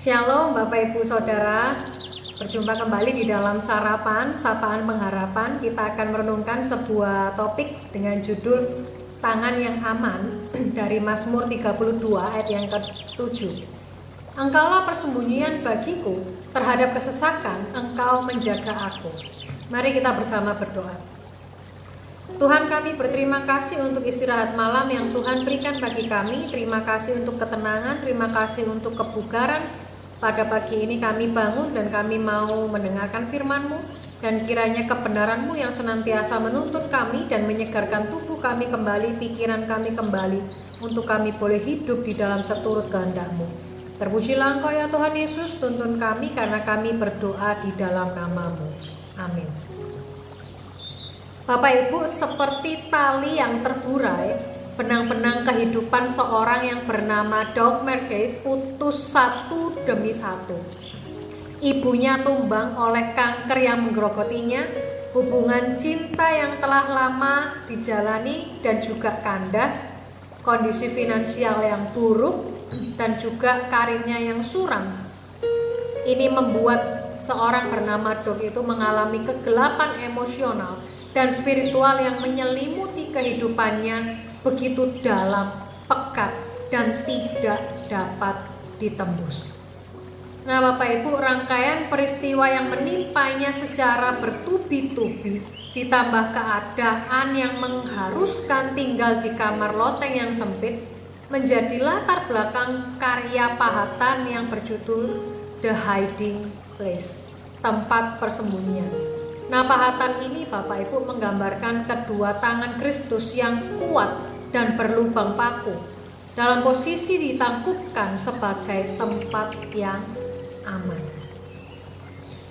Shalom Bapak Ibu Saudara, berjumpa kembali di dalam Sapaan Pengharapan. Kita akan merenungkan sebuah topik dengan judul Tangan yang Aman dari Mazmur 32 ayat yang ke-7. Engkaulah persembunyian bagiku, terhadap kesesakan Engkau menjaga aku. Mari kita bersama berdoa. Tuhan, kami berterima kasih untuk istirahat malam yang Tuhan berikan bagi kami. Terima kasih untuk ketenangan, terima kasih untuk kebugaran. Pada pagi ini kami bangun dan kami mau mendengarkan firman-Mu, dan kiranya kebenaran-Mu yang senantiasa menuntut kami dan menyegarkan tubuh kami kembali, pikiran kami kembali, untuk kami boleh hidup di dalam seturut kehendak-Mu. Terpujilah Engkau ya Tuhan Yesus, tuntun kami karena kami berdoa di dalam nama-Mu. Amin. Bapak Ibu, seperti tali yang terburai, benang-benang kehidupan seorang yang bernama Daud Merkey putus satu demi satu. Ibunya tumbang oleh kanker yang menggerogotinya, hubungan cinta yang telah lama dijalani dan juga kandas, kondisi finansial yang buruk, dan juga karirnya yang suram. Ini membuat seorang bernama Daud itu mengalami kegelapan emosional dan spiritual yang menyelimuti kehidupannya begitu dalam, pekat, dan tidak dapat ditembus. Nah Bapak Ibu, rangkaian peristiwa yang menimpanya secara bertubi-tubi ditambah keadaan yang mengharuskan tinggal di kamar loteng yang sempit menjadi latar belakang karya pahatan yang berjudul The Hiding Place, tempat persembunyian. Nah, pahatan ini Bapak Ibu menggambarkan kedua tangan Kristus yang kuat dan berlubang paku dalam posisi ditangkupkan sebagai tempat yang aman.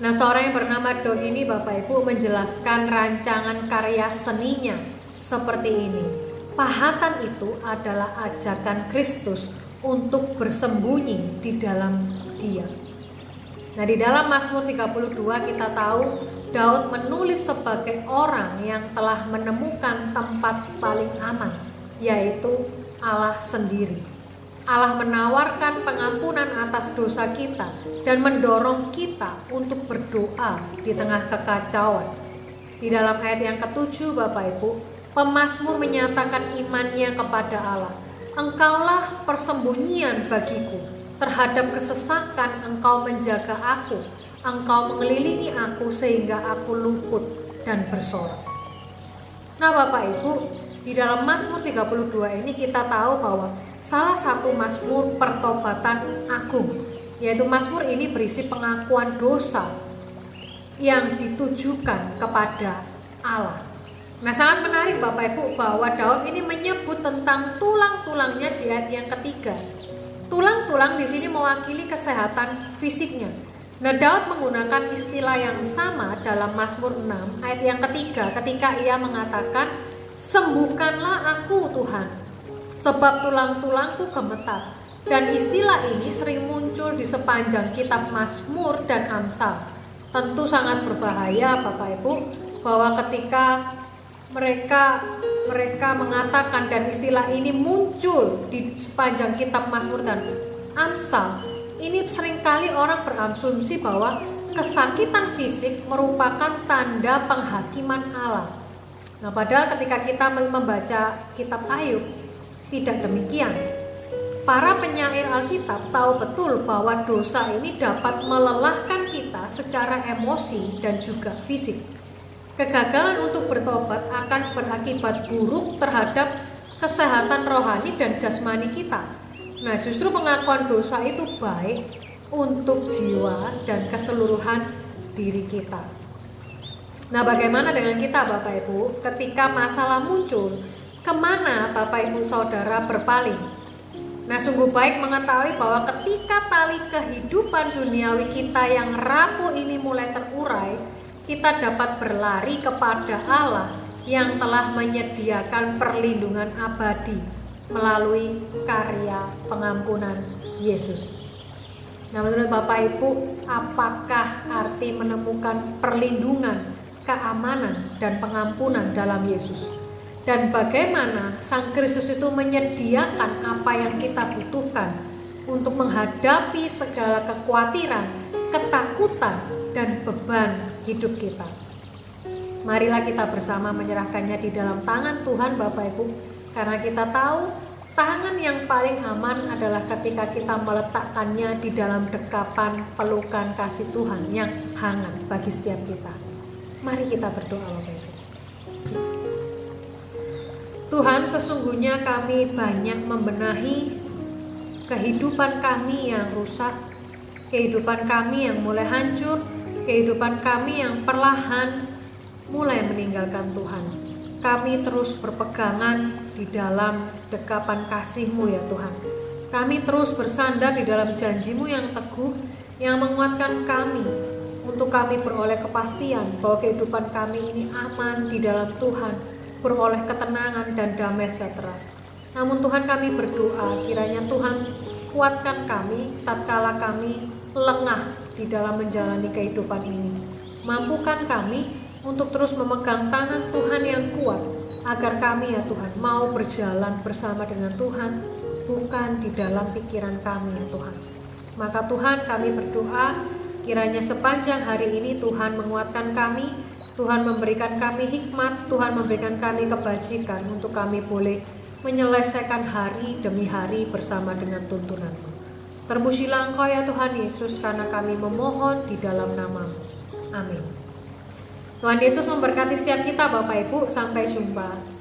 Nah, seorang yang bernama Daud ini Bapak Ibu menjelaskan rancangan karya seninya seperti ini. Pahatan itu adalah ajakan Kristus untuk bersembunyi di dalam Dia. Nah, di dalam Mazmur 32 kita tahu Daud menulis sebagai orang yang telah menemukan tempat paling aman, yaitu Allah sendiri. Allah menawarkan pengampunan atas dosa kita dan mendorong kita untuk berdoa di tengah kekacauan. Di dalam ayat yang ke-7 Bapak Ibu, pemazmur menyatakan imannya kepada Allah. Engkaulah persembunyian bagiku, terhadap kesesakan Engkau menjaga aku. Engkau mengelilingi aku sehingga aku luput dan bersorak. Nah Bapak Ibu, di dalam Mazmur 32 ini kita tahu bahwa salah satu Mazmur pertobatan agung, yaitu Mazmur ini berisi pengakuan dosa yang ditujukan kepada Allah. Nah, sangat menarik Bapak Ibu bahwa Daud ini menyebut tentang tulang-tulangnya di ayat yang ketiga. Tulang-tulang di sini mewakili kesehatan fisiknya. Nah, Daud menggunakan istilah yang sama dalam Mazmur 6 ayat yang ketiga ketika ia mengatakan, sembuhkanlah aku Tuhan, sebab tulang-tulangku gemetar. Dan istilah ini sering muncul di sepanjang kitab Mazmur dan Amsal. Tentu sangat berbahaya Bapak Ibu, bahwa ketika mereka mengatakan dan istilah ini muncul di sepanjang kitab Mazmur dan Amsal, ini seringkali orang berasumsi bahwa kesakitan fisik merupakan tanda penghakiman Allah. Nah, padahal ketika kita membaca kitab Ayub, tidak demikian. Para penyair Alkitab tahu betul bahwa dosa ini dapat melelahkan kita secara emosi dan juga fisik. Kegagalan untuk bertobat akan berakibat buruk terhadap kesehatan rohani dan jasmani kita. Nah, justru pengakuan dosa itu baik untuk jiwa dan keseluruhan diri kita. Nah, bagaimana dengan kita Bapak Ibu? Ketika masalah muncul, kemana Bapak Ibu Saudara berpaling? Nah, sungguh baik mengetahui bahwa ketika tali kehidupan duniawi kita yang rapuh ini mulai terurai, kita dapat berlari kepada Allah yang telah menyediakan perlindungan abadi melalui karya pengampunan Yesus. Nah, menurut Bapak Ibu, apakah arti menemukan perlindungan, keamanan, dan pengampunan dalam Yesus? Dan bagaimana Sang Kristus itu menyediakan apa yang kita butuhkan untuk menghadapi segala kekhawatiran, ketakutan, dan beban hidup kita. Marilah kita bersama menyerahkannya di dalam tangan Tuhan Bapak Ibu, karena kita tahu tangan yang paling aman adalah ketika kita meletakkannya di dalam dekapan pelukan kasih Tuhan yang hangat bagi setiap kita. Mari kita berdoa Bapak Ibu. Tuhan, sesungguhnya kami banyak membenahi kehidupan kami yang rusak, kehidupan kami yang mulai hancur, kehidupan kami yang perlahan mulai meninggalkan Tuhan. Kami terus berpegangan di dalam dekapan kasih-Mu ya Tuhan. Kami terus bersandar di dalam janji-Mu yang teguh, yang menguatkan kami untuk kami beroleh kepastian bahwa kehidupan kami ini aman di dalam Tuhan, beroleh ketenangan dan damai sejahtera. Namun Tuhan, kami berdoa kiranya Tuhan kuatkan kami tatkala kami lengah di dalam menjalani kehidupan ini. Mampukan kami untuk terus memegang tangan Tuhan yang kuat, agar kami ya Tuhan mau berjalan bersama dengan Tuhan, bukan di dalam pikiran kami ya Tuhan. Maka Tuhan, kami berdoa kiranya sepanjang hari ini Tuhan menguatkan kami, Tuhan memberikan kami hikmat, Tuhan memberikan kami kebajikan untuk kami boleh menyelesaikan hari demi hari bersama dengan tuntunan-Mu. Terpujilah Engkau ya Tuhan Yesus, karena kami memohon di dalam nama-Mu. Amin. Tuhan Yesus memberkati setiap kita Bapak Ibu, sampai jumpa.